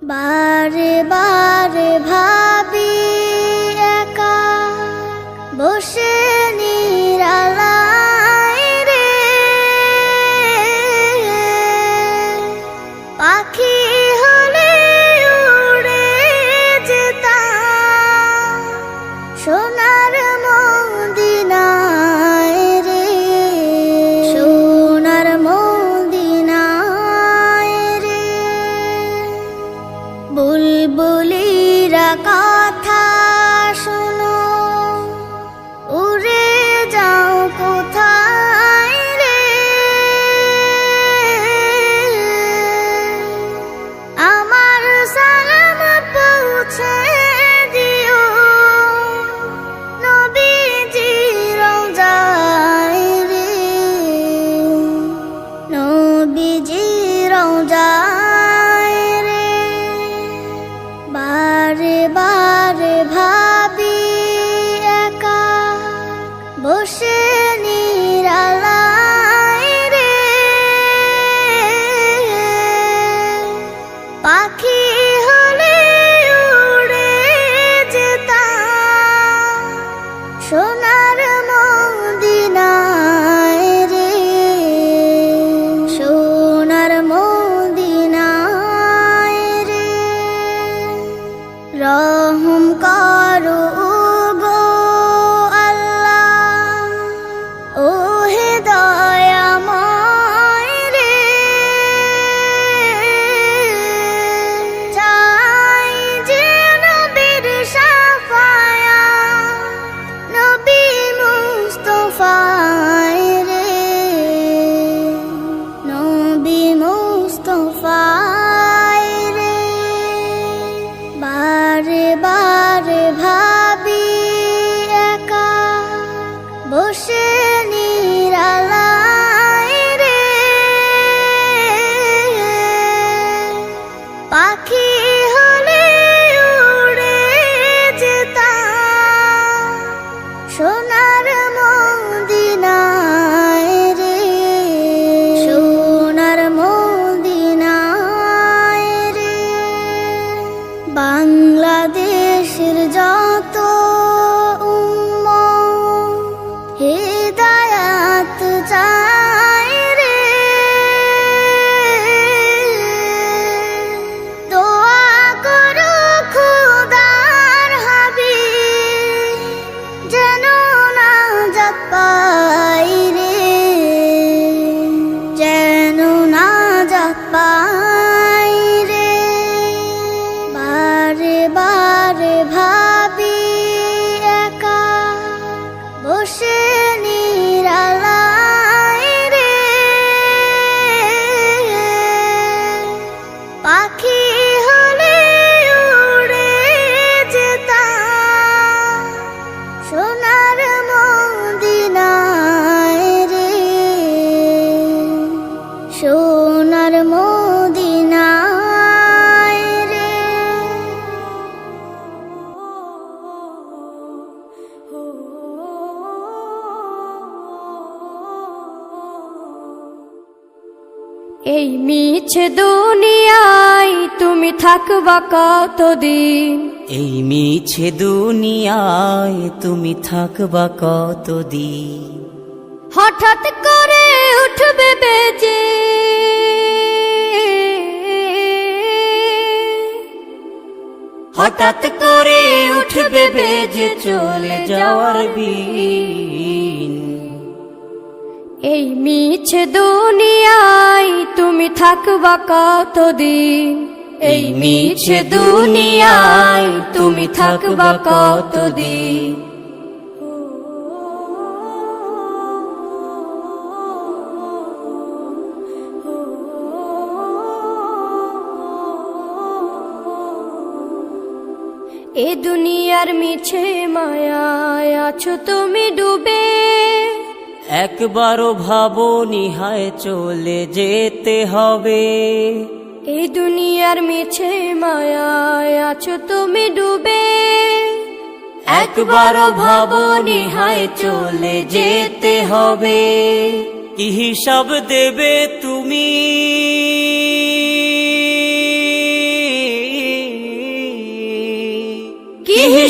বারে বারে ভাবি একা বসে নিরালায় রে, পাখি হলে উড়ে যেতাম সোনার মদিনায় রে, সোনার মদিনায় রে। বুলবুলিরা কথা শোনো, উড়ে যাও কোথায় রে, আমার সালাম পৌঁছে দিও নবীজির রওজায় রে, নবীজির রওজায় রে। বারে বারে ভাবি একা বসে নিরালায় রে, পাখি হলে উড়ে যেতাম সোনার মদিনায় রে, সোনার মদিনায় রে। রহম করো গো আল্লাহ, ও হে দয়াময় রে, চাই যে নবীর শাফায়াত, নবী মুস্তাফায় রে, নবী মুস্তাফায় রে। বারে বারে ভাবি একা বসে নিরালায় রে, পাখি হলে উড়ে যেতাম সোনার মদিনায় রে, সোনার মদিনায় রে। বাংলাদেশের যত উম্মত হিদায়াত চায় রে, দোয়া করো খোদার হাবিব যেন নাজাত পাই রে, যেন নাজাত পাই রে। বারে বারে ভাবি একা বসে নিরালায় রে, পাখি হলে উড়ে যেতাম সোনার মদিনায় রে, সোনার মদিনায় রে। এই মিছে দুনিয়ায় তুমি থাকবা কতদিন, এই মিছে দুনিয়ায় তুমি থাকবা কতদিন। হঠাৎ করে উঠবে বেজে হঠাৎ করে উঠবে বেজে চলে যাওয়ার বিন। এই মিছে দুনিয়ায় তুমি থাকবা কতদিন, এই মিছে দুনিয়ায় তুমি থাকবা কতদিন। এ দুনিয়ার মিছে মায়ায় আছো তুমি ডুবে, একবারও ভাবনি হায় চলে যেতে হবে। এই দুনিয়ার মিছে মায়ায় আছো তুমি ডুবে, একবারও ভাবনি হায় চলে যেতে হবে। কি হিসাব দেবে তুমি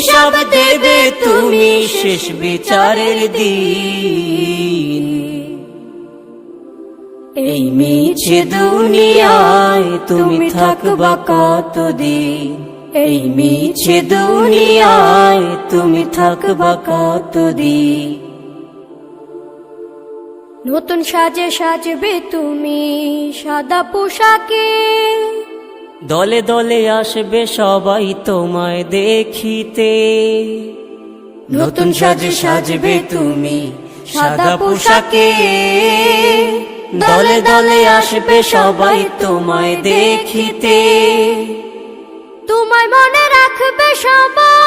হিসাব দেবে তুমি শেষ বিচারের দিন। এই মিছে দুনিয়ায় তুমি থাকবা কতদিন, এই মিছে দুনিয়ায় তুমি থাকবা কতদিন। নতুন সাজে সাজবে তুমি সাদা পোশাকে, দলে দলে আসবে সবাই তোমায় দেখিতে। নতুন সাজে সাজবে তুমি সাদা পোশাকে, দলে দলে আসবে সবাই তোমায় দেখিতে। তোমায় মনে রাখবে সবাই,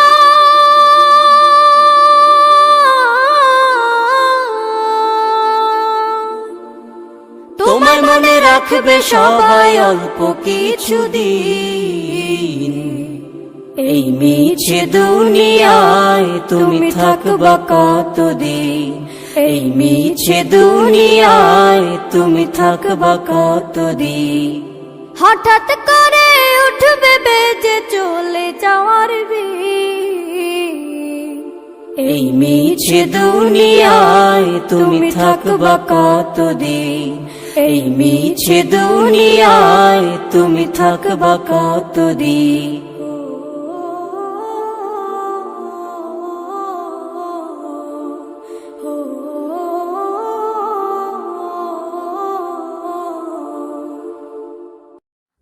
তোমায় মনে রাখবে সবাই অল্প কিছু দিন। এই মিছে দুনিয়ায় তুমি থাকবা কতদিন, এই মিছে দুনিয়ায় তুমি থাকবা কতদিন। হঠাৎ করে উঠবে বেজে চলে যাওয়ার বিন। এই মিছে দুনিয়ায় তুমি থাকবা কতদিন, এই মিছে দুনিয়ায় তুমি থাকবা কতদিন।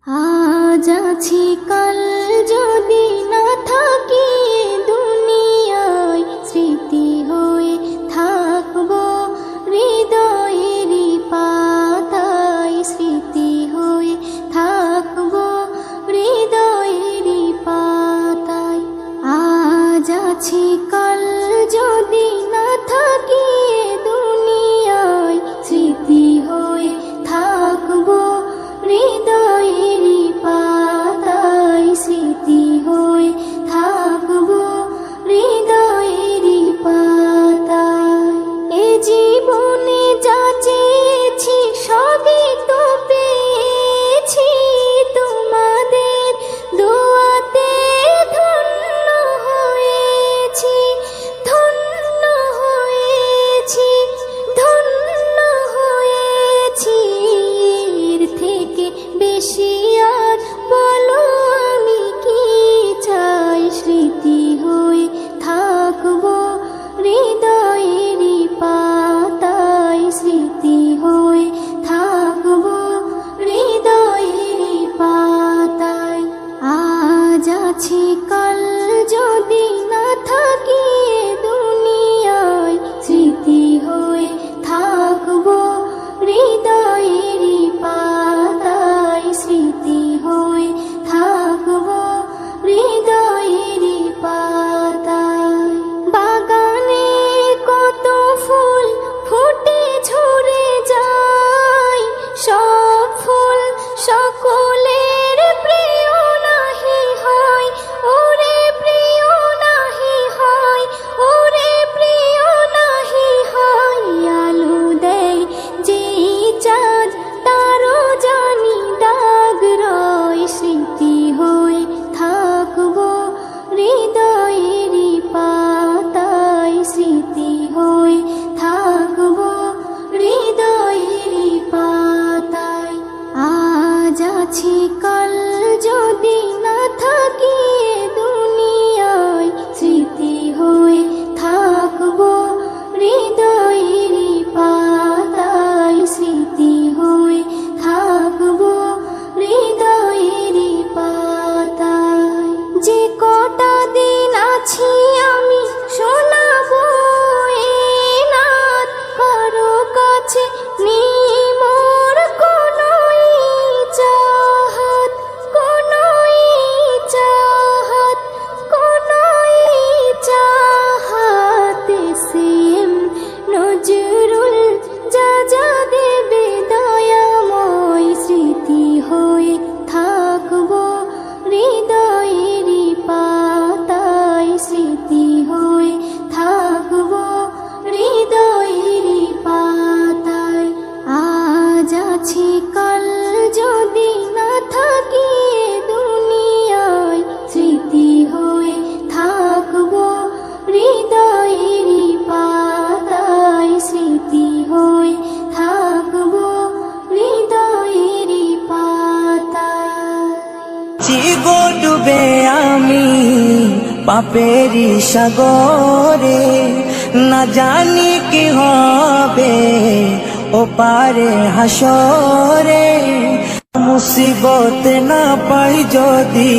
আজ আছি কাল যদি না থাকি দুনিয়ায়, স্মৃতি হয়ে থাকবো হৃদয়েরই পাতায়, স্মৃতি হয়ে থাকবো হৃদয়েরই পাতায়। আজ আছি কাল যদি না থাকি দুনিয়ায়, স্মৃতি হয়ে থাকবো হৃদয়েরই পাতায়, স্মৃতি হয়ে থাকবো হৃদয়েরই পাতায়। এ জীবনে যা চেয়েছি সবই তো পেয়েছি, তোমাদের দোয়াতে ধন্য হয়েছি, ধন্য হয়েছি, ধন্য হয়েছি। এর থেকে বেশি আর বলো আমি কি চাই, স্মৃতি হয়ে থাকবো হৃদয়েরই পাতায়, স্মৃতি হয়ে থাকবো হৃদয়েরই পাতায়। আজ আছি কাল যদি না থাকি দুনিয়ায়, স্মৃতি হয়ে থাকবো হৃদয়েরই পাতায়, স্মৃতি হয়ে থাকবো হৃদয়েরই পাতায়। বাগানে কত ফুল ফুটে ঝরে যায়, সব ফুল সকলের প্রিয় নাহি হয়, ও আছি গো ডুবে আমি পাপেরি সাগরে, না জানি কি হবে ও পারে হাসরে। মুসিবত না পাই যদি,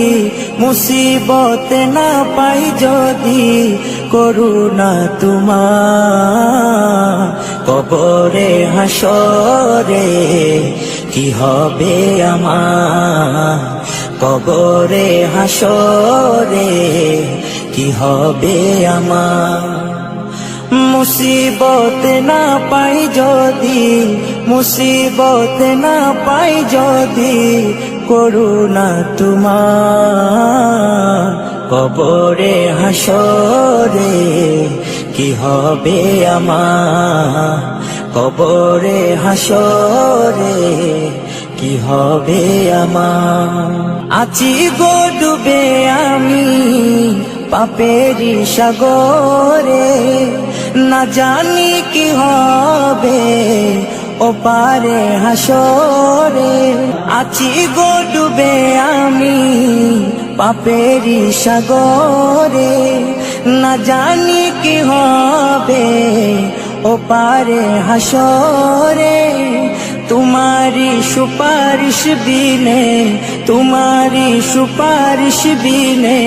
মুসিবত না পাই যদি, করুণা তোমার কবরে হাসরে কি হবে আমার, কবরে হাসরে কি হবে আমার। মুসিবত না পাই যদি, মুসিবত না পাই যদি, করুণা তোমার কবরে হাসরে কি হবে আমার, কবরে হাসরে কি হবে আমার। আছি গো ডুবে আমি পাপেরি সাগরে, না জানি কি হবে ও পারে হাসরে। আছি গো ডুবে আমি পাপেরি সাগরে, না জানি কি হবে ও পারে হাসরে। তোমারি সুপারিশ বিনে, তোমারি সুপারিশ বিনে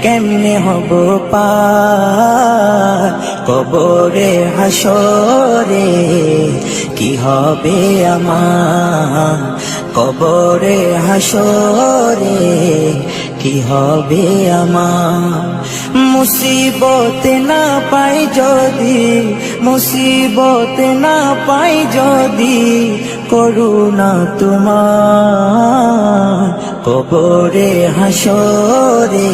কেমনে হব পার, কবরে হাসরে কি হবে আমার, কবরে হাসরে কি হবে আমার। মুসিবত না পাই যদি, মুসিবত না পাই যদি, করুণা তোমার কবরে হাসরে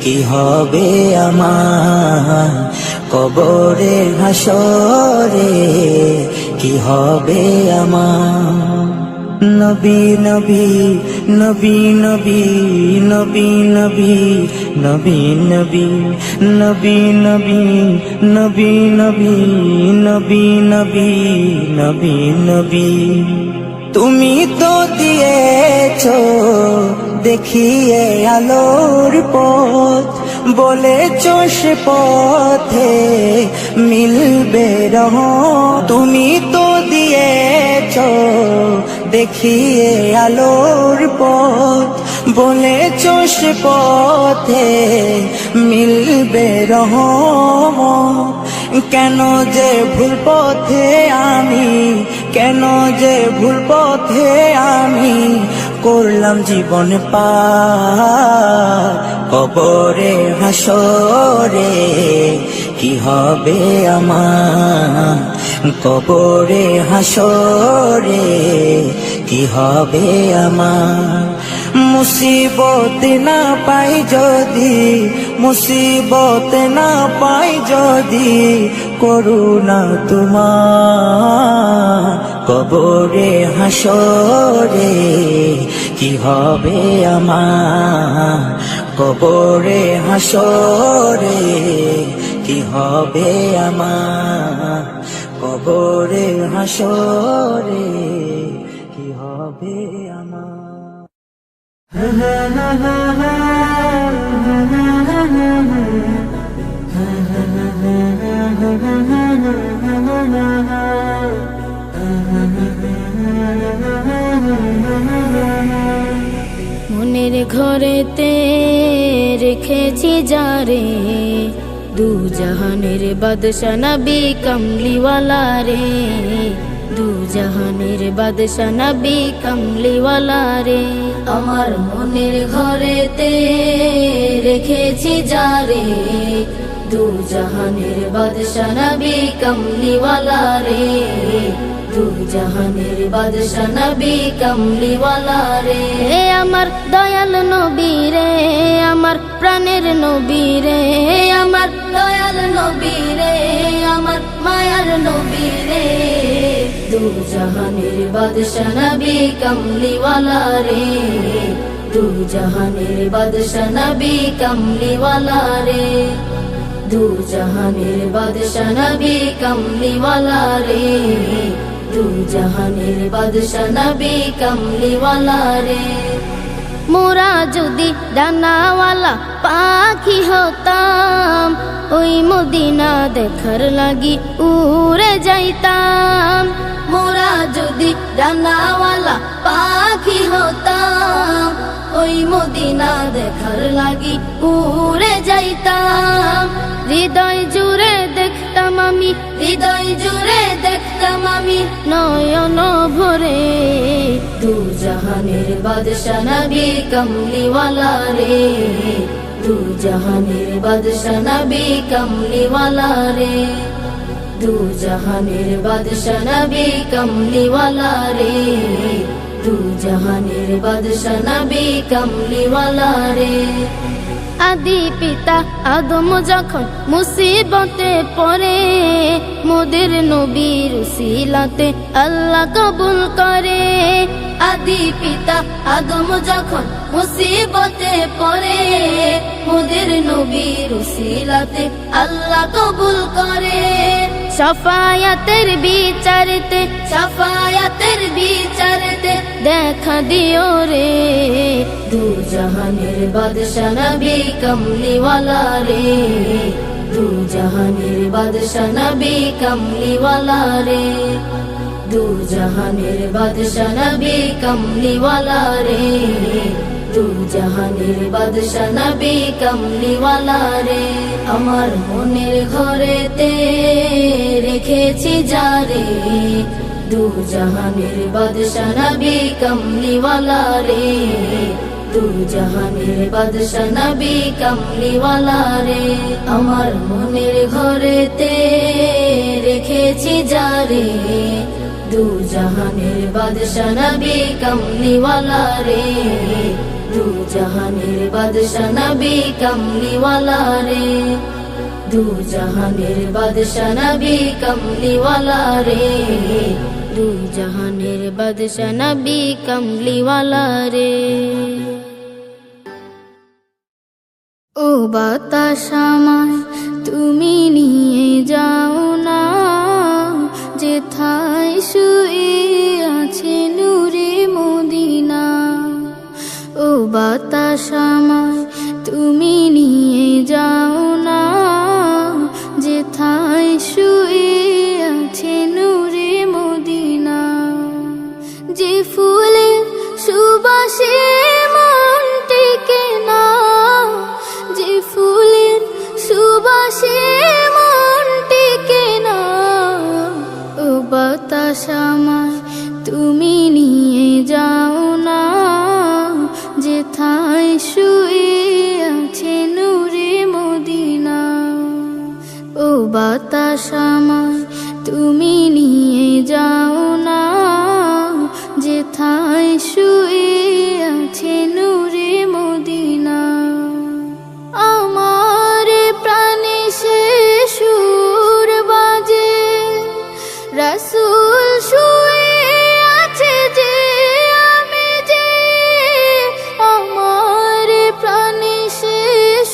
কি হবে আমার, কবরে হাসরে কি হবে আমার। নবী নবী নবী নবী নবী নবী নবী নবী নবী নবী নবী নবী নবী নবী নবী নবী। তুমি তো দিয়েছো দেখিয়ে আলোর পথ, বলেছো সে পথে মিলবে রহমত। তুমি তো দিয়েছো দেখিয়ে আলোর পথ, বলেছো সে পথে মিলবে রহমত। কেন যে ভুল পথে আমি, কেন যে ভুল পথে আমি করলাম জীবন পার, কবরে হাসরে কি হবে আমার, কবরে হাসরে কি হবে আমার। মুসিবত না পাই যদি, মুসিবত না পাই যদি, করুণা তোমার কবরে হাসরে কি হবে আমার, কবরে হাসরে কি হবে আমার, কবরে হাসরে কি হবে আমার। মনের ঘরেতে রেখেছি যারে, দু জাহানের বাদশা নবী কমলিওয়ালা রে, দু জাহানের বাদশা নবী কমলিওয়ালা রে। আমার মনের ঘরেতে রেখেছি যারে, দু জাহানের বাদশা নবী কমলিওয়ালা রে, দু জাহানের বাদশা নবী কমলিওয়ালা রে। আমার দয়াল নবী রে, আমার প্রাণের নবী রে, আমার দয়াল নবী রে, আমার মায়ার নবী রে, দু জাহানের বাদশা নবী কমলিওয়ালা রে, দু জাহানের বাদশা নবী কমলিওয়ালা রে, দু জাহানের বাদশা নবী কমলিওয়ালা রে, দু জাহানের বাদশা নবী কমলিওয়ালা রে। মোরা যদি ডানাওয়ালা পাখি হতাম, ওই মদিনা দেখার লাগি উড়ে যাইতাম। মোরা যদি ডানাওয়ালা পাখি হতাম, ওই মদিনা দেখার লাগি উড়ে যাইতাম। হৃদয় জুড়ে দেখতাম আমি, হৃদয় জুড়ে দেখতাম আমি নয়ন ভরে দু জাহানের বাদশা নবী কমলিওয়ালা রে, দু জাহানের বাদশা নবী কমলিওয়ালা রে, দু জাহানের বাদশা নবী কমলিওয়ালা রে, দু জাহানের বাদশা নবী কমলিওয়ালা রে। আদি পিতা আদম যখন মুসিবতে পড়ে, মোদের নবীর উসিলাতে আল্লাহ কবুল করে। আদি পিতা আদম যখন মুসিবতে পড়ে, মোদের নবীর উসিলাতে আল্লাহ কবুল করে। শাফায়াতের বিচারতে, শাফায়াতের বিচারতে দেখা দিও রে দু জাহানের বাদশা নবী কমলিওয়ালা রে, দু জাহানের বাদশা নবী কমলিওয়ালা রে, দু জাহানের বাদশা নবী কমলিওয়ালা রে, দু জাহানের বাদশা নবী কমলিওয়ালা রে। আমার মনের ঘরেতে রেখেছি যারে, দু জাহানের বাদশা নবী কমলিওয়ালা রে, দু জাহানের বাদশা নবী কমলিওয়ালা রে। আমার মনের ঘরেতে রেখেছি যারে, দু জাহানের বাদশা নবী কমলিওয়ালা রে, দু জাহানের বাদশা নবী কমলিওয়ালা রে, দু জাহানের বাদশা নবী কমলিওয়ালা রে, দু জাহানের বাদশা নবী কমলিওয়ালা রে। ও বাতাস আমায় তুমি নিয়ে যাও না, যেথায় শুয়ে আছে নূরে মদিনা। ও বাতাস আমায় তুমি নিয়ে যাও না, যেথায় শুয়ে আছে নূরে মদিনা। যে ফুলের সুবাসে মন টেকে না, যে ফুলের সুবাসে মন টেকে না। ও বাতাস আমায় তুমি নিয়ে যাও না, যেথায় শুয়ে আছে নূরে মদিনা। ও বাতাস আমায় তুমি নিয়ে যাও না, যেথায় শুয়ে আছে নূরে মদিনা। আমার প্রাণে সে সুর বাজে, রাসূল শুয়ে আছে যে আমি যে। আমার প্রাণে সে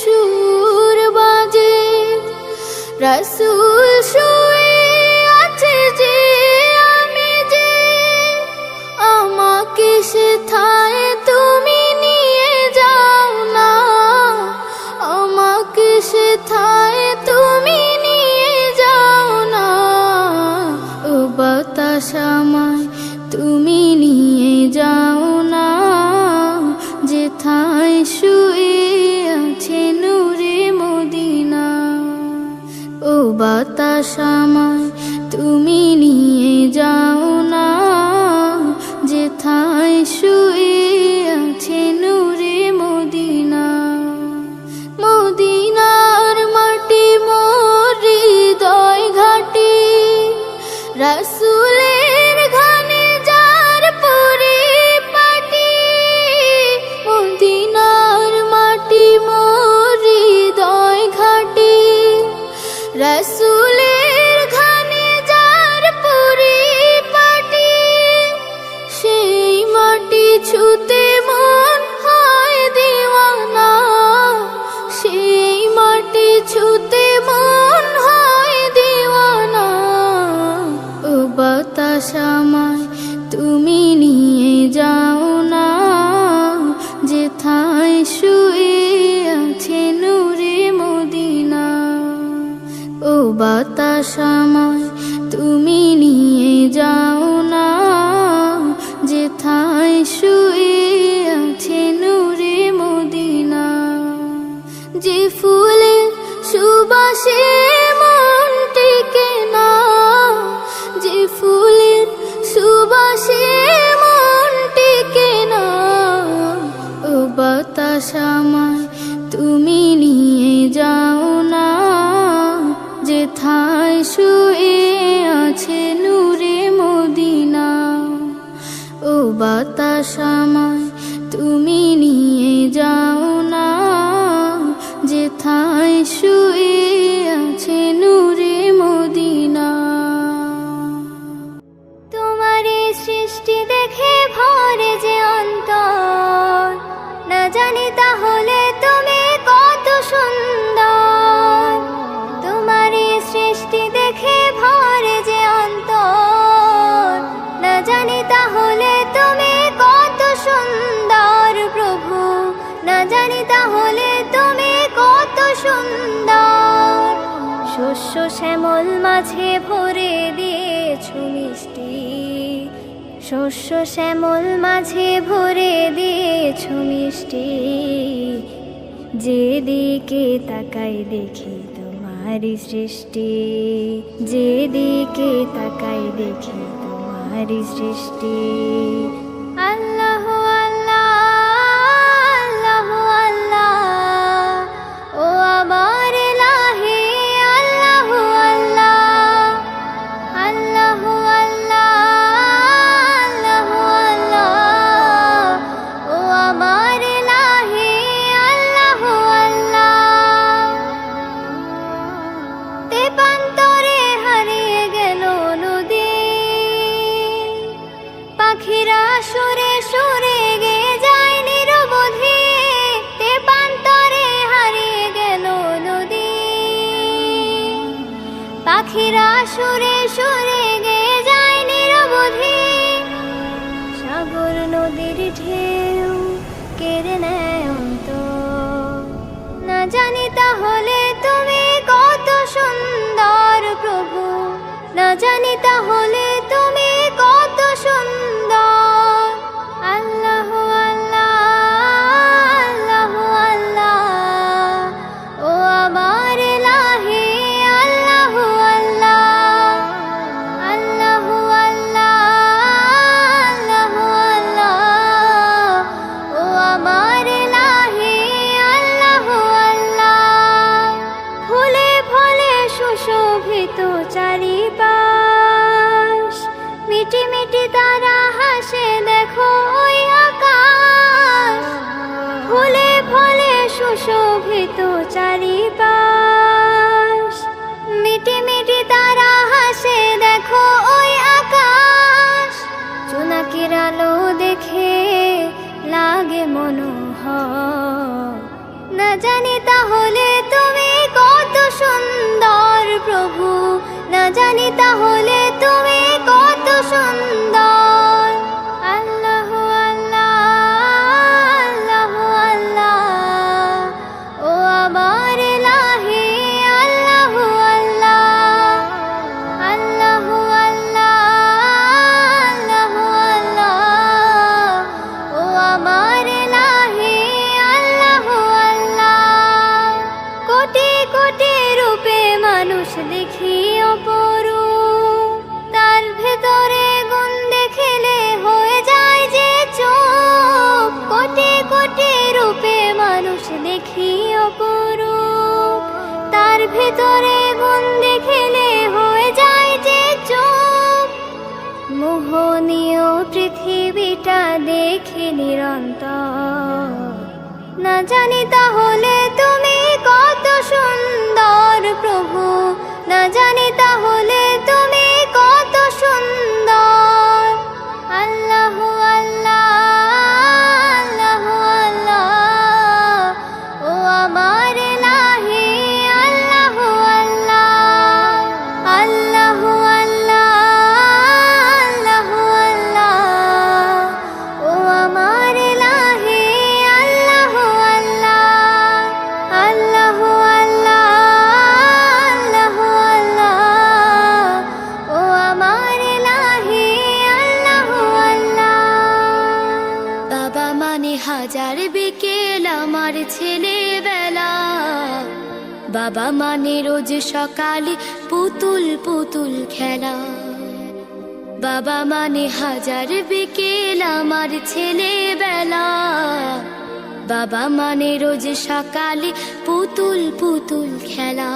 সুর বাজে, রাসূল বাতাস আমায় তুমি নিয়ে যাও না, যেথায় শুয়ে আছে নূরে মদিনা। ও বাতাস আমায় তুমি নিয়ে যাও না, যেথায় শুয়ে আছে নূরে মদিনা। তোমারই সৃষ্টি দেখে ভরে যে অন্তর, না জানি তাহলে তুমি কত সুন্দর। তোমারই সৃষ্টি দেখে ভরে যে অন্তর, না জানি তাহলে তুমি কত সুন্দর প্রভু, না জানি তাহলে তুমি কত সুন্দর। শস্য শ্যামল মাঝে ভরে দিয়েছো মিষ্টি, শস্য শ্যামল মাঝে ভরে দিয়েছো মিষ্টি। যেদিকে তাকাই দেখি তোমারই সৃষ্টি, যেদিকে তাকাই দেখি তোমারই সৃষ্টি। আল্লাহ আল্লাহ আল্লাহ আল্লাহ, ও আমার ইলাহি আল্লাহ আল্লাহ। আল্লাহ আল্লাহ আল্লাহ আল্লাহ, ও আমার ইলাহি আল্লাহ আল্লাহ। তেপান্তরে হারিয়ে গেল নদী, পাখিরা সুরে সুরে গেয়ে যায় নিরবধি। তেপান্তরে হারিয়ে গেল নদী, পাখিরা সুরে সুরে গেয়ে যায় নিরবধি। সাগর নদীর ঢেউ কেড়ে নেয় অন্তর, না জানি তাহলে তুমি কত সুন্দর প্রভু, না জানি তাহলে তুমি কত সুন্দর। আল্লাহ আল্লাহ আল্লাহ আল্লাহ, ও আমার ইলাহি আল্লাহ আল্লাহ। আল্লাহ আল্লাহ আল্লাহ আল্লাহ, ও আমার ইলাহি আল্লাহ আল্লাহ। ফুলে ফলে সুশোভিত চারিপাশ, মিটি মিটি তারা হাসে দেখো ওই আকাশ। ফুলে ফলে সুশোভিত চারিপাশ, মিটি মিটি তারা হাসে দেখো ওই আকাশ। জোনাকির আলো দেখে লাগে মনোহর, না জানি তাহলে তুমি কত সুন্দর প্রভু, না জানি তাহলে তুমি কত সুন্দর। আল্লাহ আল্লাহ আল্লাহ আল্লাহ, ও আমার ইলাহি আল্লাহ আল্লাহ। আল্লাহ আল্লাহ আল্লাহ আল্লাহ, ও আমার ইলাহি আল্লাহ আল্লাহ। কোটি কোটি রূপে মানুষ দেখি অপরূপ, তার ভেতরে গুণ দেখলে হয়ে যায় যে চোখ। কোটি কোটি রূপে মানুষ দেখি অপরূপ, তার ভেতরে গুণ দেখলে হয়ে যায় যে চোখ। মোহনীয় পৃথিবীটা দেখি নিরন্তর, না জানি তাহলে তুমি কত সুন্দর প্রভু, না জানি তাহলে তুমি কত সুন্দর। আল্লাহ আল্লাহ আল্লাহ আল্লাহ, ও আমার ইলাহি আল্লাহ আল্লাহ। আল্লাহ আল্লাহ আল্লাহ আল্লাহ, ও আমার ইলাহি আল্লাহ আল্লাহ। আল্লাহ আল্লাহ আল্লাহ আল্লাহ, ও আমার ইলাহি আল্লাহ আল্লাহ। বাবা মানে হাজার বিকেল আমার ছেলেবেলা, বাবা মানে রোজ সকালে পুতুল পুতুল খেলা। বাবা মানে হাজার বিকেল আমার ছেলেবেলা, বাবা মানে রোজ সকালে পুতুল পুতুল খেলা।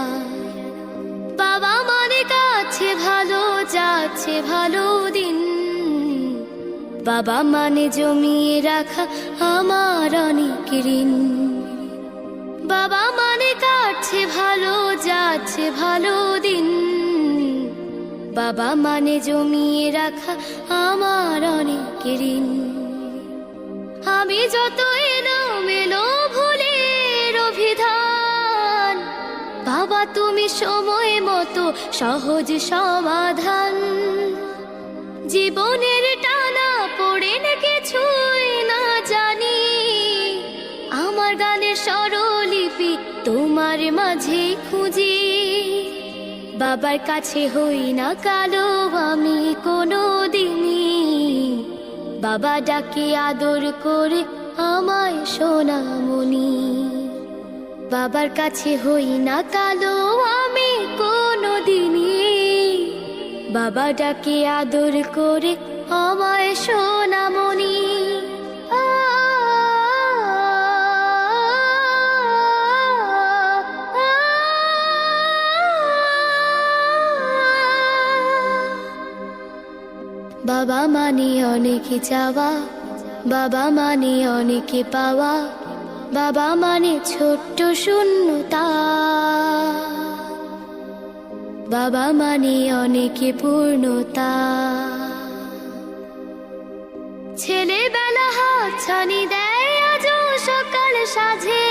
বাবা মানে কাছে ভালো যাচ্ছে ভালো দিন, বাবা মানে জমিয়ে রাখা আমার অনেক ঋণ। বাবা মানে কাটছে ভালো যাচ্ছে ভালো দিন, বাবা মানে জমিয়ে রাখা আমার অনেক ঋণ। আমি যত এলোমেলো ভুলের অভিধান, বাবা তুমি সময় মতো সহজ সমাধান। জীবনের টানা পড়ে না কিছুই না জানি, আমার গানের স্বরলিপি তোমার মাঝে খুঁজি। বাবার কাছে হই না কালো আমি কোনো দিনই, বাবা ডাকে আদর করে আমায় সোনামণি। বাবার কাছে হই না কালো আমি কোনো দিনই, বাবা ডাকে আদর করে আমায় সোনামণি। বাবা মানে অনেক চাওয়া, বাবা মানে অনেক পাওয়া, বাবা মানে ছোট্ট শূন্যতা, বাবা মানে অনেক পূর্ণতা। ছেলেবেলা হাত ছানি দেয় আজও সকাল সাজে,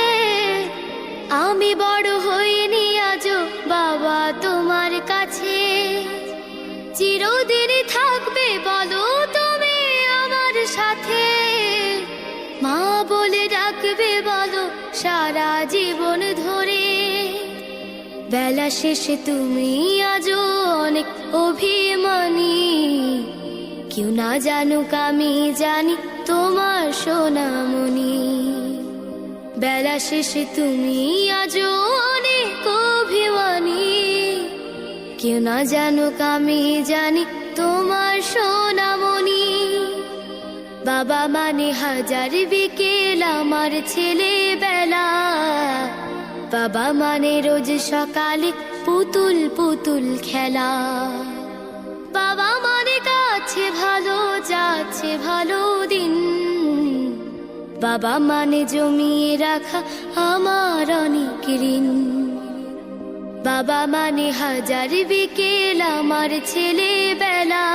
আমি বড় হইনি আজও বাবা তোমার কাছে। চিরদিন থাকবে বলো তুমি আমার সাথে, মা বলে ডাকবে বলো সারা জীবন ধরে। বেলা শেষে তুমি আজও অনেক অভিমানী, কেউ না জানুক আমি জানি তোমার সোনামণি। বেলা শেষে তুমি আজও অনেক অভিমানী, কেউ না জানুক আমি জানি তোমার সোনামণি। বাবা মানে হাজার বিকেল আমার ছেলেবেলা, বাবা মানে রোজ সকালে পুতুল পুতুল খেলা। বাবা মানে কাছে ভালো যাচ্ছে ভালো দিন, বাবা মানে জমিয়ে রাখা আমার অনেক ঋণ। বাবা মানে হাজার বিকেল আমার ছেলেবেলা,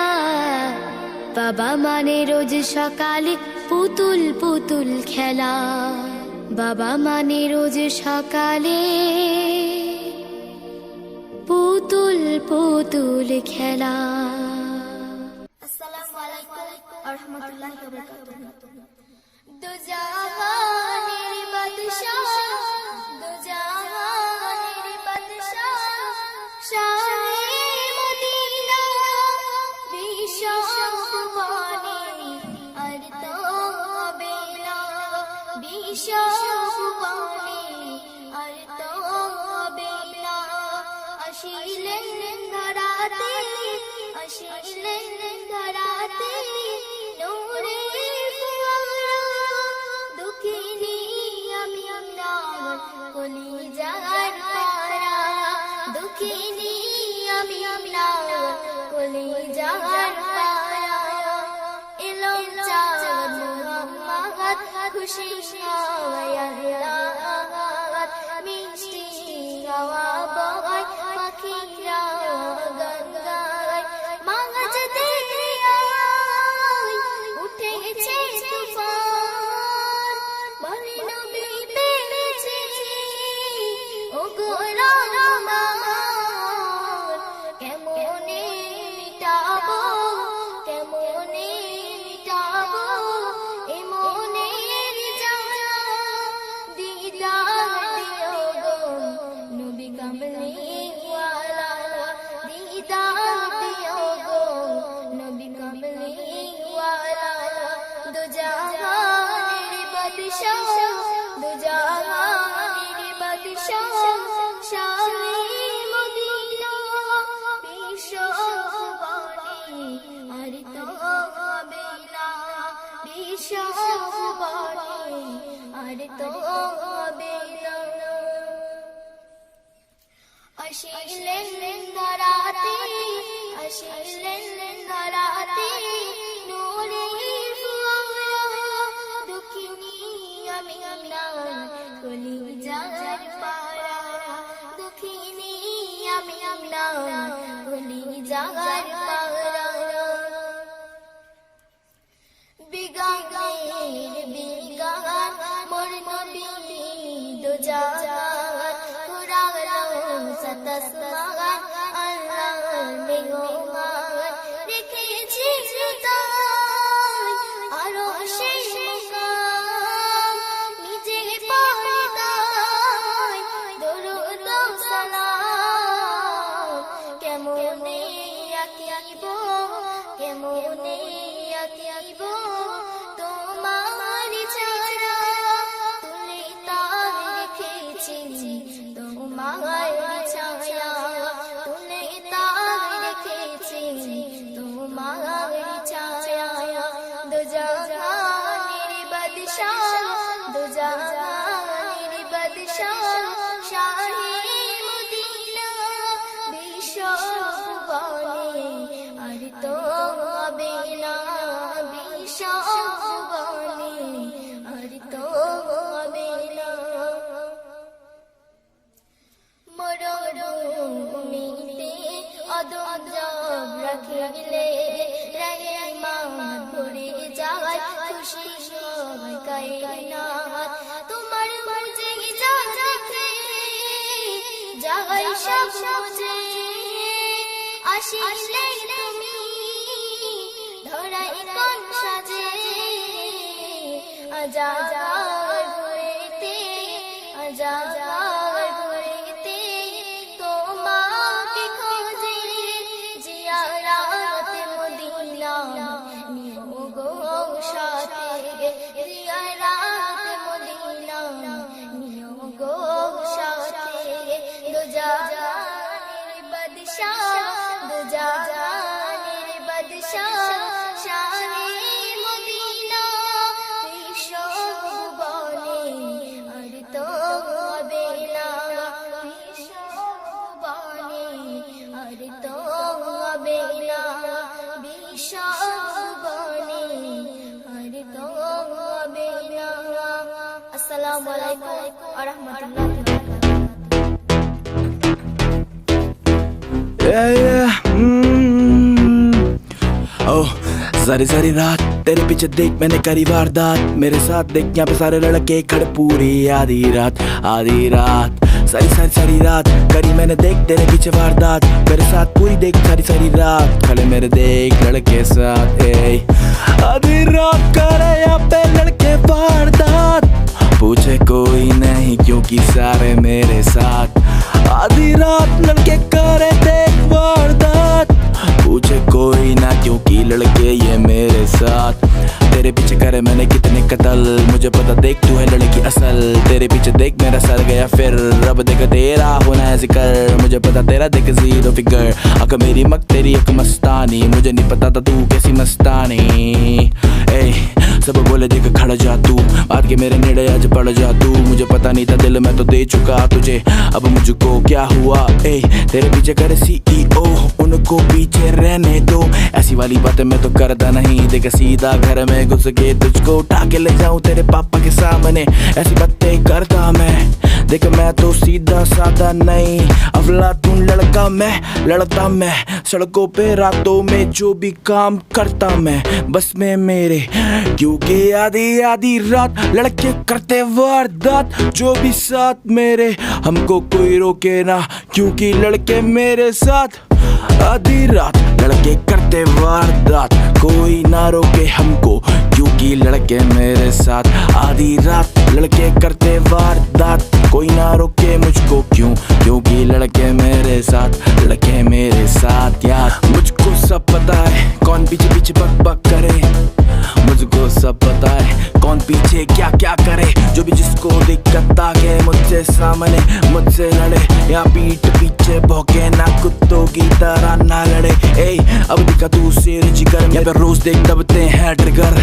বাবা মানে রোজ সকালে পুতুল পুতুল খেলা। বাবা মানে রোজ সকালে পুতুল পুতুল খেলা। আসসালামু আলাইকুম ওয়া রাহমাতুল্লাহি ওয়া বারাকাতুহু। দো জাহানের বাদশাহ, দো জাহানের বাদশাহ, শাহে মদিনা বিশ্ববাণী আর তো হবে না, বিশ্ববাণী আর তো হবে না। আসিলেন ধরাতে, আসিলেন ধরাতে নূরে ফুয়ারা, দুঃখিনী আমি আমার কলিজার পারা, দুঃখিনী আমি আমার কলিজার পারা। এলো চাঁদ মুহাম্মদ খুশি হাওয়ায়, মিষ্টি হাওয়া বয় পাখিরা গান গায়। মাঝ দরিয়ায় উঠেছে তুফান, বলে নবী পেয়েছে ওগো রহমান। কেমনে মিটাবো, কেমনে মিটাবো এ মনের জ্বালা, দিদার দিও গো নবী কামলিওয়ালা, দিদার দিও গো নবী কামলিওয়ালা। দো জাহানের বাদশাহ, দো জাহানের বাদশাহ, শাহে মদিনা বিশ্ববাণী আর তো হবে না, বিশ্ববাণী আর তো হবে না আসিলেন ধরাতে আসিলেন ধরাতে নূরে ফুয়ারা দুঃখিনী আমি না কলিজার পারা দুঃখিনী আমি না কলিজার পারা বিগানের বিগান মোর নবী দো জাহান কুরালো সাতসমান আল্লাহর মেহমান রেখেছি তাই আরো সেই মুকাম নিজে পর্দায় দরুদ ও সালাম কেমনে আকিব কেমনে আকিব তোমার ছাড়া তুলে তার রেখেছি তোমার ছায়া তুলে তার রেখেছি তোমার ছায়া দো জাহানের বাদশাহ দো জাহানের বাদশাহ শাহে মদিনা বিশ্ব ভুবনে আর তো হবে না বিশ্ব ভুবনে আর তো হবে না মরুভূমিতে অদম রাখিলে রহমান ভরে যায় খুশি সবাই কায়নাত তোমার মর্জি যা দেখে যায় সব বুঝে আসিলে তুমি ধরাই কোন সাজে আজাদ ঘুরেতে আজাদ ঘুরেতে তোমাকে খোঁজে জিয়ারাত মদিনা নিও গো সাথে জিয়ারাত মদিনা নিও গো সাথে দো জাহানের বাদশাহ দো জাহানের বাদশাহ শাহে মদিনা বিশ্ব ভুবনে আর তো হবে না বিশ্ব ভুবনে আর তো হবে না বিশ্ব ভুবনে আর তো হবে না আসসালামু আলাইকুম ওয়া রাহমাতুল্লাহি ওয়া বারাকাতুহু Oh, सारी सारी रात तेरे पीछे देख मैंने करी वारदात मेरे साथ देख यहाँ पे सारे लड़के खड़े पूरी आधी रात सारी सारी सारी रात करी मैंने देख तेरे पीछे वारदात मेरे साथ पूरी देख सारी सारी रात खड़े मेरे देख लड़के साथ आधी रात करे यहाँ पे लड़के वारदात पूछे कोई नहीं क्योंकि सारे मेरे साथ आधी रात लड़के करे देख वारदात पूछे कोई ना क्योंकि लड़के ये मेरे साथ तेरे पीछे करे मैंने कितने कत्ल मुझे पता देख तू है लड़की असल तेरे पीछे देख मेरा सर गया फिर रब देख तेरा होना है जिक्र मुझे पता तेरा देख जीरो फिगर अक मेरी मक तेरी एक मस्तानी मुझे नहीं पता था तू कैसी मस्तानी ए सब बोले देख खड़ा जा तू बात के मेरे नेड़े आज पड़ जा तू मुझे पता नहीं था दिल मैं तो दे चुका तुझे अब मुझको क्या हुआ ए तेरे पीछे करे CEO उनको पीछे रहने दो ऐसी वाली बातें मैं तो करता नहीं देख सीधा घर में घुस के तुझको उठा के ले जाऊं तेरे पापा के सामने ऐसी बातें करता मैं देख मैं तो सीधा साधा नहीं अफलातून लड़का मैं लड़ता मैं सड़कों पे रातों में जो भी काम करता मैं बस में मेरे क्योंकि आधी आधी रात लड़के करते वारदात जो भी साथ मेरे हमको कोई रोके ना क्योंकि लड़के मेरे साथ आधी रात लड़के करते वारदात कोई ना रोके हमको क्योंकि लड़के मेरे साथ आधी रात लड़के करते वारदात कोई ना रोके मुझको क्योंकि लड़के मेरे साथ यार मुझको सब पता है कौन पीछे पीछे बक बक करे मुझको सब पता है कौन पीछे क्या क्या करे। जो भी जिसको दिक्कत आगे मुझसे सामने मुझसे लड़े, या पीठ पीछे भौंके ना कुत्तों की तरह ना लड़े। ए अब दिखा तू शेर जिगर, यहाँ पे रोज देख दबते हैं ट्रिगर।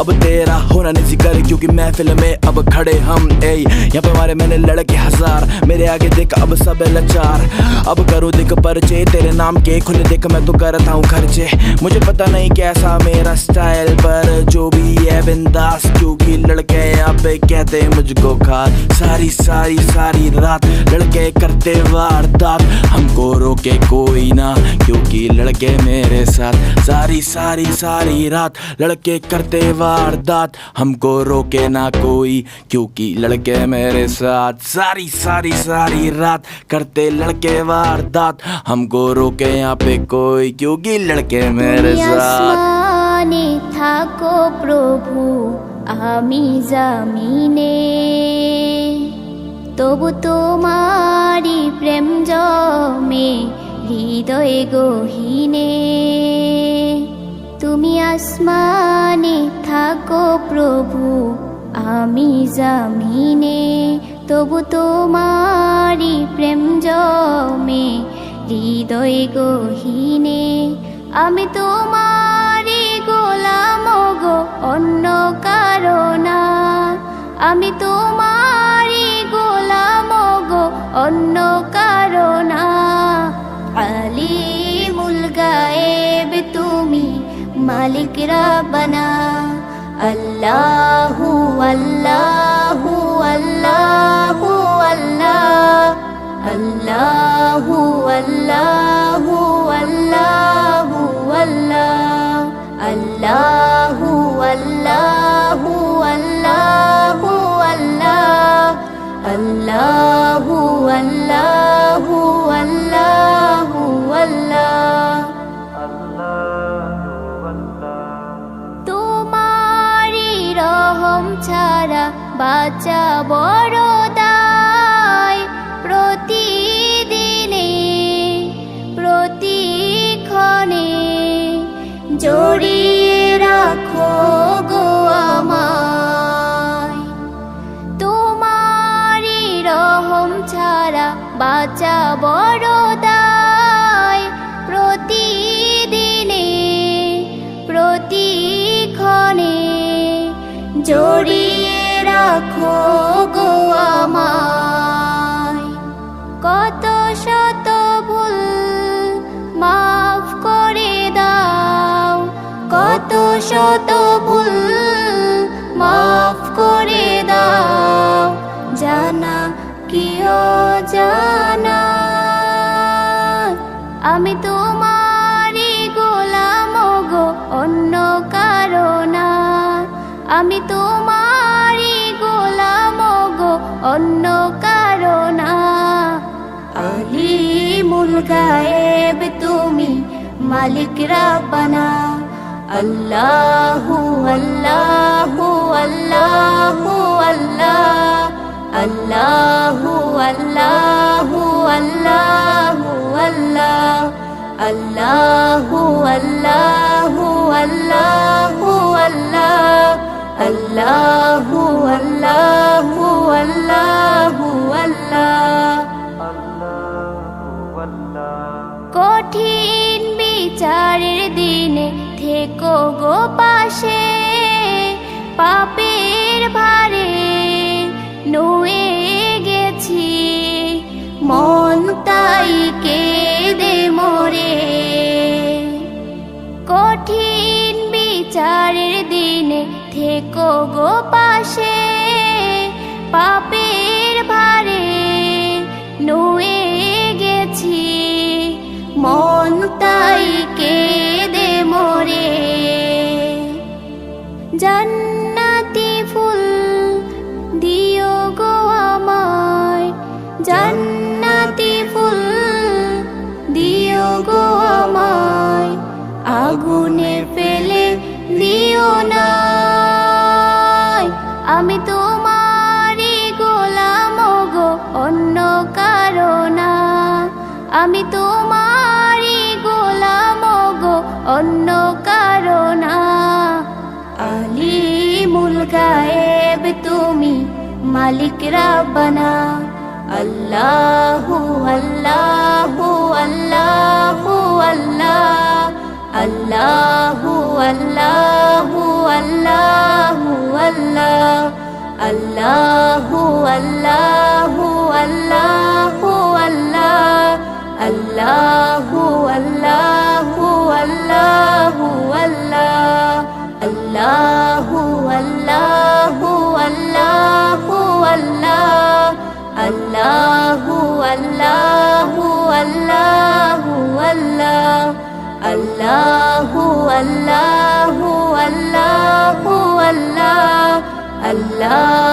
अब तेरा होना नहीं जिक्र क्योंकि महफिल में अब खड़े हम। ए यहाँ पे मारे मैंने लड़के हजार, मेरे आगे देख अब सब लाचार। अब करो देख परचे तेरे नाम के खुले, देख मैं तो करता हूँ खर्चे। मुझे पता नहीं कैसा मेरा स्टाइल, पर जो भी है बिंदास, क्योंकि लड़के यहाँ पे कहते मुझको खास। सारी सारी सारी रात लड़के करते वारदात, हमको रोके कोई ना क्योंकि लड़के मेरे साथ। सारी सारी सारी रात लड़के करते वारदात, हमको रोके ना कोई क्योंकि लड़के मेरे साथ। सारी सारी सारी रात करते लड़के वारदात, हमको रोके यहाँ पे कोई क्योंकि लड़के मेरे साथ। আসমানে থাকো প্রভু আমি জামিনে, তবু তোমারি প্রেম জমে হৃদয়ে গহীনে। তুমি আসমানে থাকো প্রভু আমি জামিনে, তবু তোমারি প্রেম জমে হৃদয়ে গহীনে। আমি তোমারি গোলাম গো অন্য কারো না, আমি তোমারি গোলাম গো অন্য কারো না। আলিমুল গায়েব তুমি মালিক রাব্বানা, আল্লাহু আল্লাহু আল্লাহু আল্লাহ, আল্লাহু আল্লাহু আল্লাহু আল্লাহ, আল্লাহু আল্লাহু আল্লাহু আল্লাহ, আল্লাহু আল্লাহু আল্লাহু আল্লাহ। তোমারি রহম ছাড়া বাঁচা বড় দায়, প্রতিদিনে প্রতিক্ষণে জড়িয়ে রাখো গো আমায়। তোমারি রহম ছাড়া বাঁচা বড় দায়, প্রতিদিনে প্রতিক্ষণে জড়িয়ে রাখো গো আমায়। কত শত ভুল মাফ করে দাও, কত শত ভুল মাফ করে দাও, জানা কি অজানা। আমি তোমারি গোলাম গো অন্য কারো না, আমি তোমারি গোলাম গো অন্য কারো না। আলিমুল গায়েব তুমি মালিক রাব্বানা, আল্লাহু আল্লাহু আল্লাহু আল্লাহ, আল্লাহু আল্লাহু আল্লাহু আল্লাহ, আল্লাহু আল্লাহু আল্লাহু আল্লাহ, আল্লাহু আল্লাহু আল্লাহু আল্লাহ। কঠিন বিচারের দিনে থেকো গো পাশে, পাপের ভারে নুয়ে গেছি মন তাই কেঁদে মরে। কঠিন বিচারের দিনে থেকো গো পাশে, পাপের ভারে নুয়ে গেছি মন তাই কেঁদে মরে। জান্নাতি ফুল দিও গো আমায়, জান্নাতি ফুল দিও গো আমায়, আগুনে ফেলে দিও না। আমি তোমারি মালিক রাব্বানা আল্লাহু আল্লাহু আল্লাহু আল্লাহ আল্লাহু আল্লাহু আল্লাহু আল্লাহ আল্লাহু আল্লাহু আল্লাহু আল্লাহ আল্লাহু আল্লাহু আল্লাহু আল্লাহ আল্লাহু আল্লাহু আল্লাহু আল্লাহ আল্লাহু আল্লাহু আল্লাহু আল্লাহ আল্লাহু আল্লাহু আল্লাহু আল্লাহ আল্লাহ